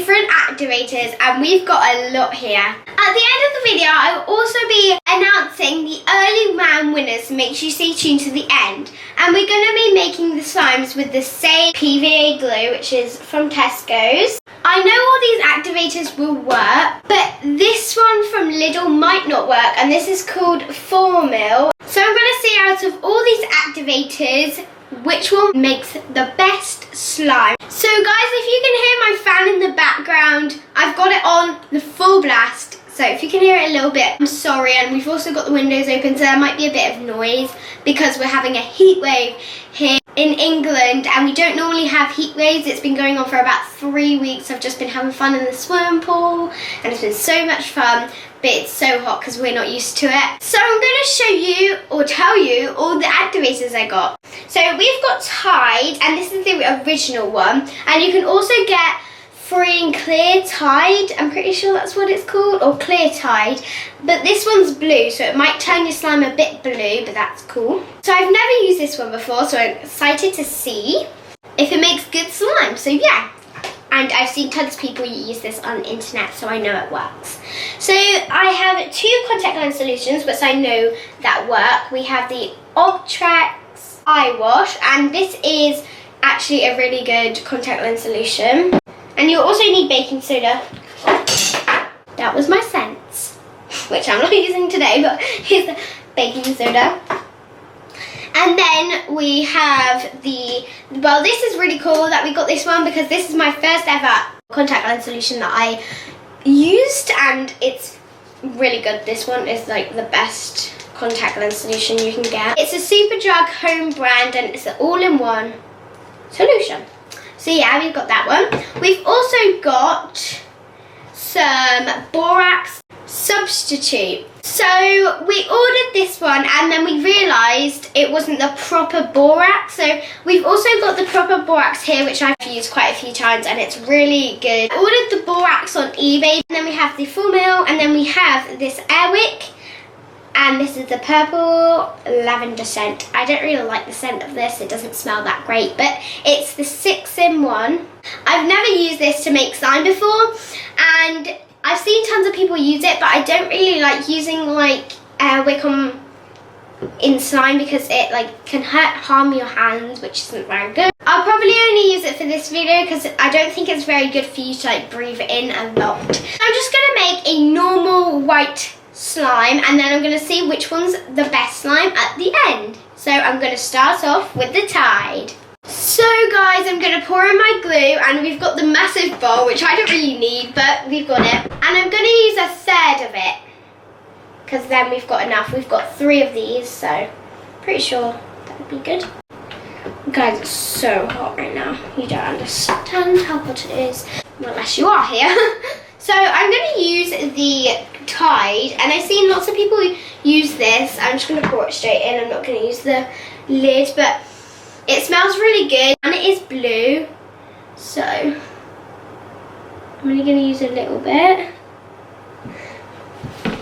different activators, and we've got a lot here. At the end of the video, I will also be announcing the early round winners, so make sure you stay tuned to the end. And we're going to be making the slimes with the same PVA glue, which is from Tesco's. I know all these activators will work, but this one from Lidl might not work, and this is called 4 mil. So I'm going to see out of all these activators, which one makes the best slime. So guys, if you can hear my fan in the background, I've got it on the full blast. So if you can hear it a little bit, I'm sorry. And we've also got the windows open, so there might be a bit of noise because we're having a heat wave here in England, and we don't normally have heat waves. It's been going on for about 3 weeks. I've just been having fun in the swimming pool, and it's been so much fun, but it's so hot because we're not used to it. So I'm going to show you, or tell you, all the activators I got. So we've got Tide, and this is the original one, and you can also get free and clear Tide. I'm pretty sure that's what it's called, or clear Tide, but this one's blue, so it might turn your slime a bit blue, but that's cool. So I've never used this one before, so I'm excited to see if it makes good slime. So yeah, and I've seen tons of people use this on the internet, so I know it works. So I have 2 contact lens solutions which I know that work. We have the Obtrex Eye Wash, and this is actually a really good contact lens solution. And you also need baking soda. That was my scents, which I'm not using today, but here's the baking soda. And then we have the, well, this is really cool that we got this one because this is my first ever contact lens solution that I used, and it's really good. This one is like the best contact lens solution you can get. It's a Superdrug home brand, and it's an all-in-one solution. So yeah, we've got that one. We've also got some borax substitute. So we ordered this one, and then we realised it wasn't the proper borax. So we've also got the proper borax here, which I've used quite a few times, and it's really good. I ordered the borax on eBay, and then we have the 4 mil, and then we have this Airwick. And this is the purple lavender scent. I don't really like the scent of this. It doesn't smell that great, but it's the 6-in-1. I've never used this to make slime before, and I've seen tons of people use it, but I don't really like using like Airwick in slime because it like can harm your hands, which isn't very good. I'll probably only use it for this video because I don't think it's very good for you to like breathe it in a lot. I'm just gonna make a normal white slime, and then I'm going to see which one's the best slime at the end. So I'm going to start off with the Tide. So guys, I'm going to pour in my glue, and we've got the massive bowl, which I don't really need, but we've got it. And I'm going to use a third of it because then we've got enough. We've got 3 of these, so pretty sure that would be good. Guys, it's so hot right now. You don't understand how hot it is, unless you are here. So I'm going to use the Tide, and I've seen lots of people use this. I'm just going to pour it straight in. I'm not going to use the lid, but it smells really good, and it is blue. So I'm only going to use a little bit.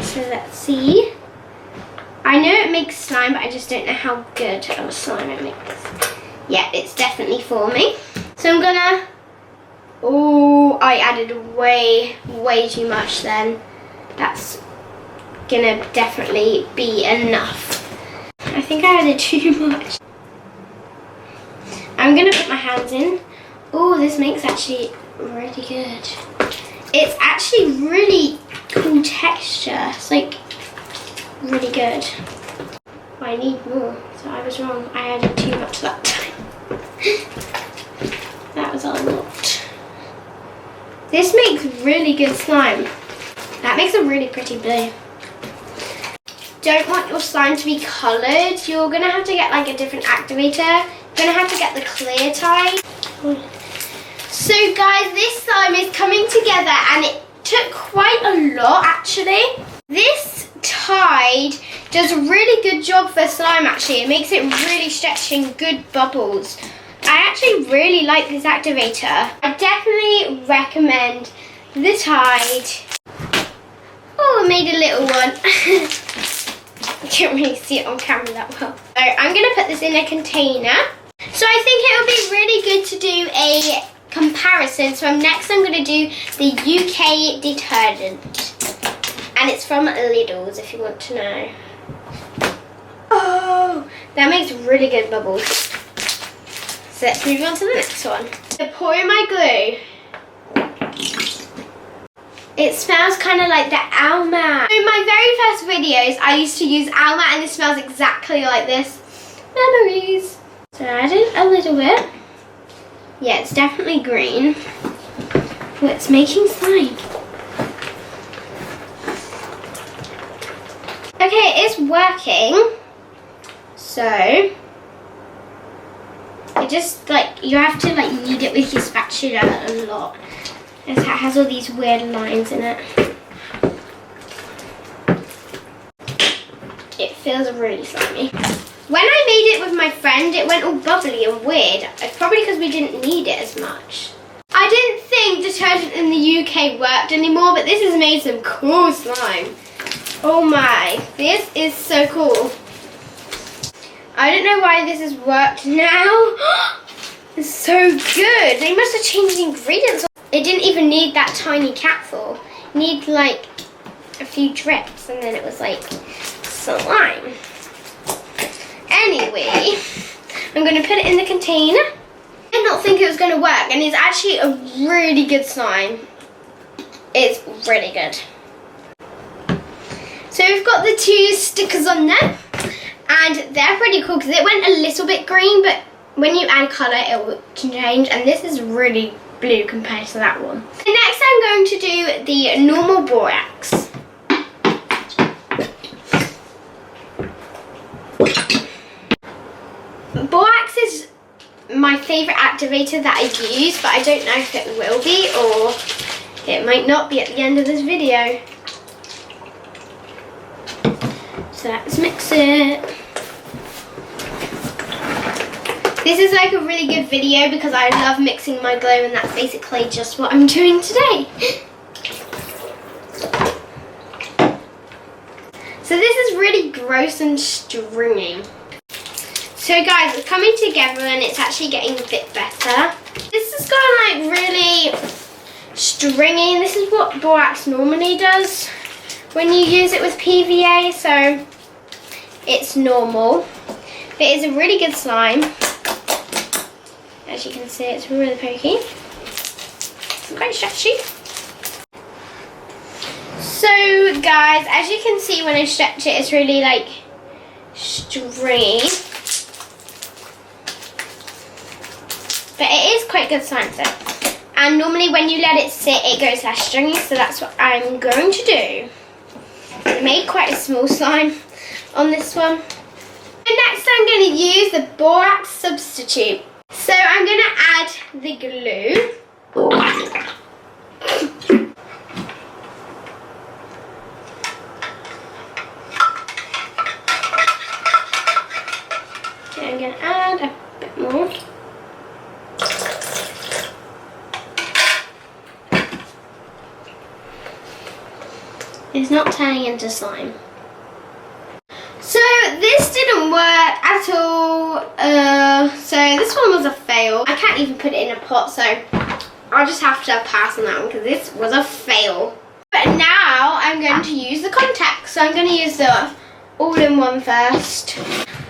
So let's see. I know it makes slime, but I just don't know how good of a slime it makes. Yeah, it's definitely for me. So I'm going to... Oh, I added way too much then. That's gonna definitely be enough. I think I added too much. I'm gonna put my hands in. Oh, this makes actually really good. It's actually really cool texture. It's like really good. I need more, so I was wrong. I added too much that time. That was a lot. This makes really good slime. That makes a really pretty blue. Don't want your slime to be coloured. You're going to have to get like a different activator. You're going to have to get the clear Tide. So guys, this slime is coming together, and it took quite a lot actually. This Tide does a really good job for slime actually. It makes it really stretchy and good bubbles. I actually really like this activator. I definitely recommend the Tide. Oh, I made a little one. I can't really see it on camera that well. So I'm going to put this in a container. So I think it would be really good to do a comparison. So next I'm going to do the UK detergent. And it's from Lidl's if you want to know. Oh, that makes really good bubbles. So let's move on to the next one. So pouring my glue. It smells kind of like the Alma. In my very first videos, I used to use Alma and it smells exactly like this. Memories. So I added a little bit. Yeah, it's definitely green. Oh, it's making slime. Okay, it's working. So, it just you have to knead it with your spatula a lot. It has all these weird lines in it. It feels really slimy. When I made it with my friend, it went all bubbly and weird. It's probably because we didn't need it as much. I didn't think detergent in the UK worked anymore, but this has made some cool slime. Oh my, this is so cool. I don't know why this has worked now. It's so good. They must have changed the ingredients. It didn't even need that tiny capful. It needed a few drips and then it was slime. Anyway, I'm going to put it in the container. I did not think it was going to work and it's actually a really good slime. It's really good. So we've got the two stickers on there and they're pretty cool because it went a little bit green, but when you add colour it will change, and this is really blue compared to that one. Next I'm going to do the normal borax. Borax is my favourite activator that I use, but I don't know if it will be or it might not be at the end of this video. So let's mix it. This is a really good video because I love mixing my glue and that's basically just what I'm doing today. So this is really gross and stringy. So guys, it's coming together and it's actually getting a bit better. This has gone really stringy. This is what borax normally does when you use it with PVA, so it's normal. But it's a really good slime. As you can see, it's really pokey. It's quite stretchy. So guys, as you can see when I stretch it, it's really stringy. But it is quite good slime though. And normally when you let it sit, it goes less stringy, so that's what I'm going to do. I made quite a small slime on this one. And next I'm going to use the borax substitute. So I'm going to add the glue. Okay, I'm going to add a bit more. It's not turning into slime. So this didn't work at all. So this one was a fail. I can't even put it in a pot, so I'll just have to pass on that one because this was a fail. But now I'm going to use the contacts. So I'm going to use the all-in-one first.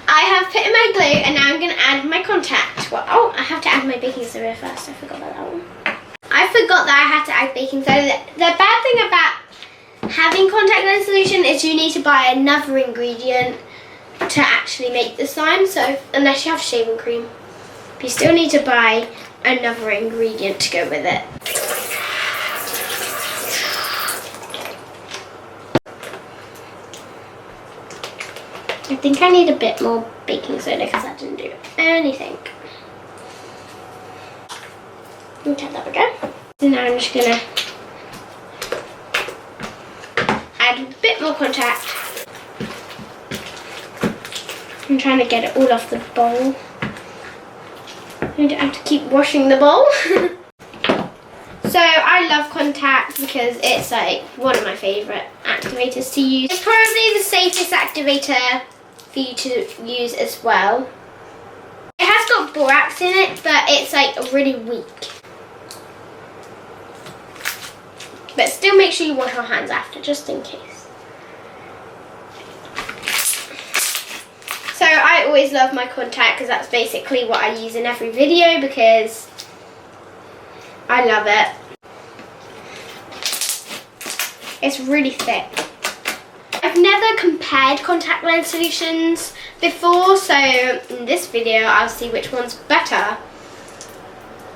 I have put in my glue and now I'm going to add my contact. Well, oh, I have to add my baking soda first. I forgot about that one. I forgot that I had to add baking soda. The bad thing about having contact lens solution is you need to buy another ingredient to actually make the slime, so unless you have shaving cream, you still need to buy another ingredient to go with it. I think I need a bit more baking soda because that didn't do anything. Okay, there we go. So now I'm just gonna add a bit more contact. I'm trying to get it all off the bowl. I don't have to keep washing the bowl. So I love contact because it's one of my favourite activators to use. It's probably the safest activator for you to use as well. It has got borax in it, but it's really weak. But still make sure you wash your hands after, just in case. So I always love my contact because that's basically what I use in every video because I love it. It's really thick. I've never compared contact lens solutions before, so in this video I'll see which one's better.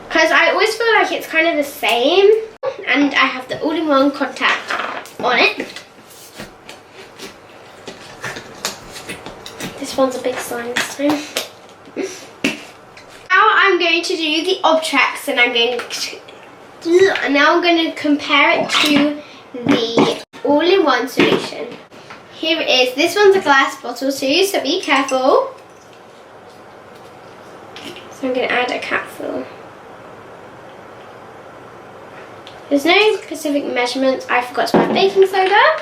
Because I always feel like it's kind of the same, and I have the all-in-one contact on it. This one's a big sign this time. Now I'm going to do the Obtrex, and now I'm going to compare it to the all-in-one solution. Here it is. This one's a glass bottle too, so be careful. So I'm going to add a capsule. There's no specific measurements. I forgot to add baking soda.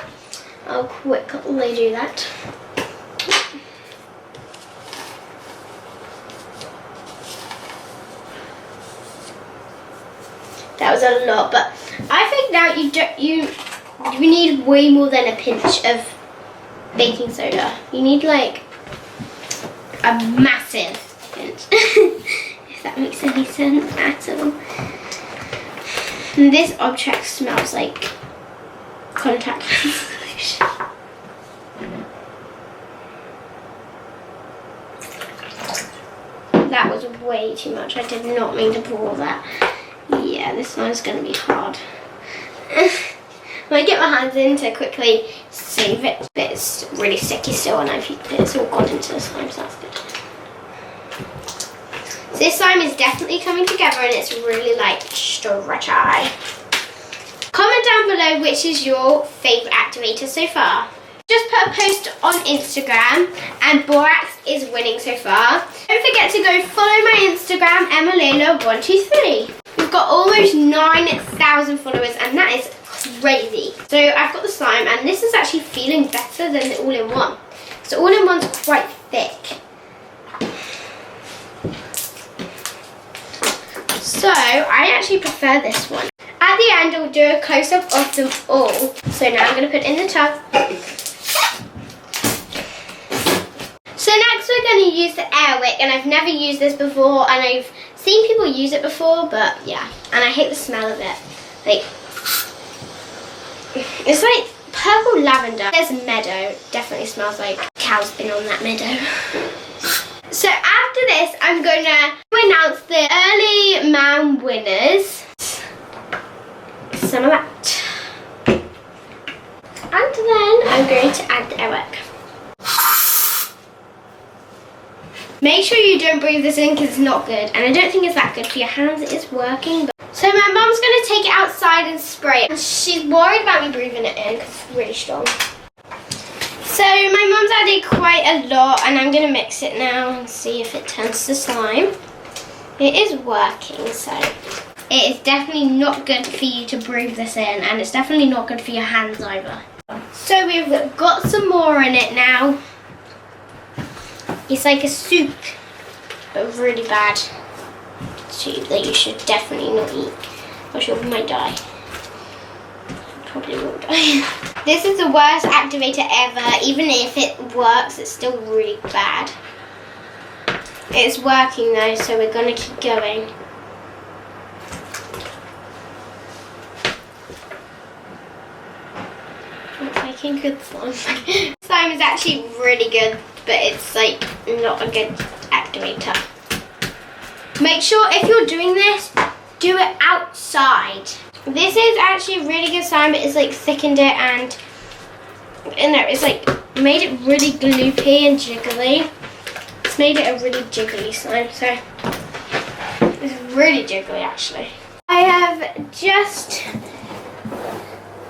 I'll quickly do that. That was a lot, but I think now you need way more than a pinch of baking soda. You need like a massive pinch, if that makes any sense at all. And this Obtrex smells like contact lens solution. That was way too much. I did not mean to pour that. Yeah, this one's going to be hard. I'm going to get my hands in to quickly save it, but it's really sticky still, and it's all gone into the slime, so that's good. So this slime is definitely coming together, and it's really like stretchy. Comment down below which is your favourite activator so far. Just put a post on Instagram, and Borax is winning so far. Don't forget to go follow my Instagram, EmmaLayla123. We've got almost 9,000 followers, and that is crazy. So I've got the slime, and this is actually feeling better than the all-in-one. So all-in-one's quite thick. So I actually prefer this one. At the end, I'll do a close-up of them all. So now I'm going to put it in the tub. So next we're going to use the air wick, and I've never used this before, and I've seen people use it before, but yeah, and I hate the smell of it. Like, it's like purple lavender. There's a meadow. Definitely smells like cow's been on that meadow. So after this, I'm going to announce the early man winners. Some of that. And then I'm going to add the air wick. Make sure you don't breathe this in because it's not good, and I don't think it's that good for your hands. It is working. So my mum's going to take it outside and spray it, and she's worried about me breathing it in because it's really strong. So my mum's added quite a lot, and I'm going to mix it now and see if it turns to slime. It is working, so it is definitely not good for you to breathe this in, and it's definitely not good for your hands either. So we've got some more in it now. It's like a soup, but really bad soup that you should definitely not eat, or you might die. Probably will die. This is the worst activator ever. Even if it works, it's still really bad. It's working though, so we're gonna keep going. It's making good slime. Slime is actually really good, but it's like not a good activator. Make sure if you're doing this, do it outside. This is actually a really good slime. It's like thickened it, and in there it's like made it really gloopy and jiggly. It's made it a really jiggly slime, so it's really jiggly actually. I have just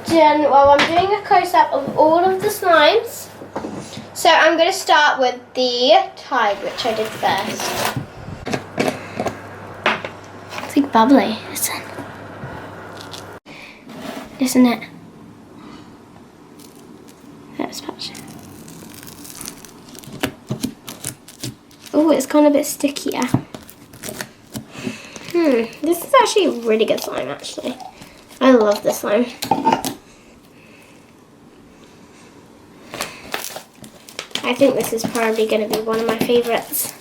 done, well, I'm doing a close-up of all of the slimes. So I'm going to start with the Tide, which I did first. It's like bubbly, listen. Isn't it? Let's patch it. Oh, it's gone a bit stickier. This is actually a really good slime, actually. I love this slime. I think this is probably going to be one of my favourites.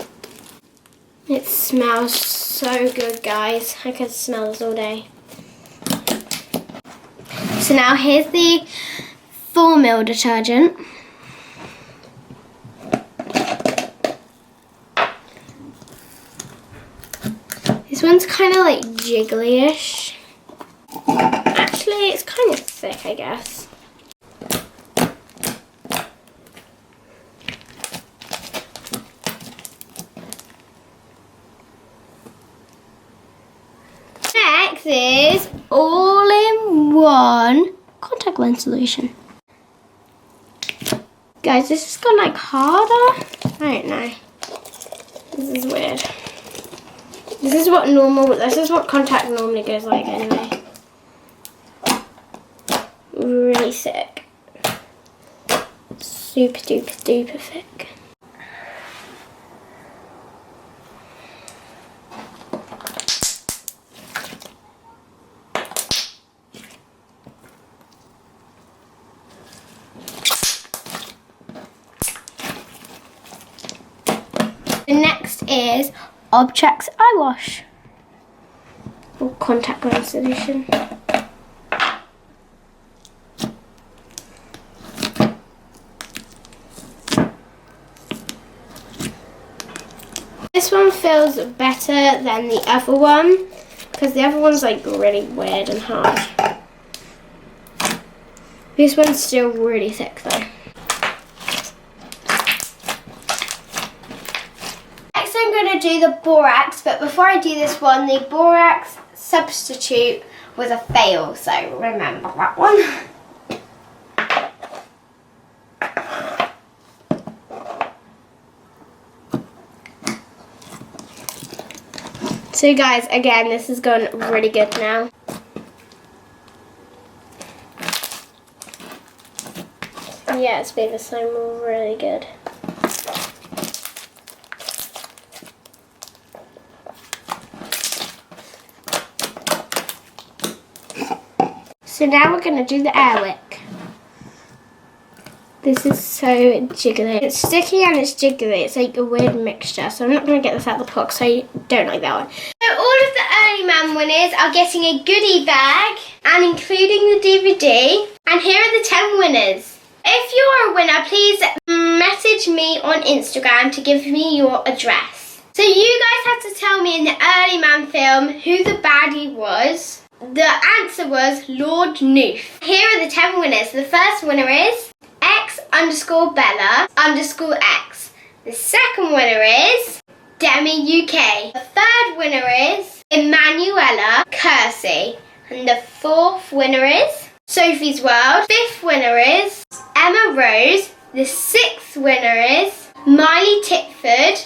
It smells so good, guys. I could smell this all day. So now here's the 4ml detergent. This one's kind of like jiggly-ish. Actually, it's kind of thick, I guess. Next is all-in-one contact lens solution. Guys, this has gone like harder. I don't know. This is weird. This is what contact normally goes like anyway. Really thick. Super duper duper thick. The next is Objects Eye Wash or contact lens solution. This one feels better than the other one because the other one's like really weird and hard. This one's still really thick though. I'm going to do the borax, but before I do this one, the borax substitute was a fail, so remember that one. So guys, again, this is going really good now. Yeah, it's made the slime really good. So now we're going to do the airwick. This is so jiggly. It's sticky and it's jiggly. It's like a weird mixture. So I'm not going to get this out of the pot because I don't like that one. So all of the Early Man winners are getting a goodie bag and including the DVD. And here are the 10 winners. If you're a winner, please message me on Instagram to give me your address. So you guys have to tell me in the Early Man film who the baddie was. The answer was Lord Noof. Here are the 10 winners. The first winner is X_Bella_X. The second winner is Demi UK. The third winner is Emanuela Kersey. And the fourth winner is Sophie's World. Fifth winner is Emma Rose. The sixth winner is Miley Titford.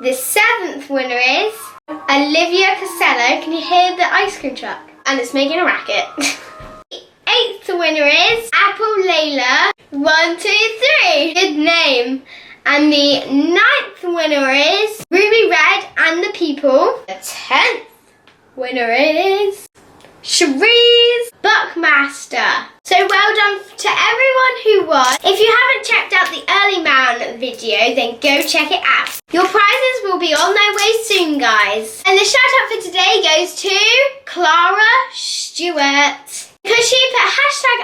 The seventh winner is Olivia Costello. Can you hear the ice cream truck? And it's making a racket. The eighth winner is Apple Layla 123. Good name. And the ninth winner is Ruby Red and the People. The 10th winner is Cherise Buckmaster. So well done to everyone who won. If you haven't checked out the Early Man video, then go check it out. Your prizes will be on their way soon, guys. And the shout out for today goes to Clara Stewart, because she put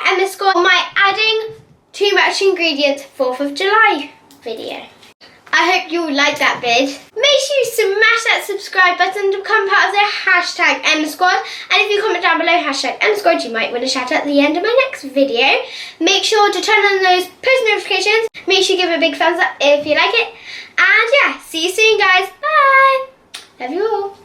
#Emma on my adding too much ingredients 4th of July video. I hope you all like that vid. Make sure you smash that subscribe button to become part of the #Emma Squad. And if you comment down below #Emma Squad, you might win a shout out at the end of my next video. Make sure to turn on those post notifications. Make sure you give it a big thumbs up if you like it. And yeah, see you soon, guys. Bye. Love you all.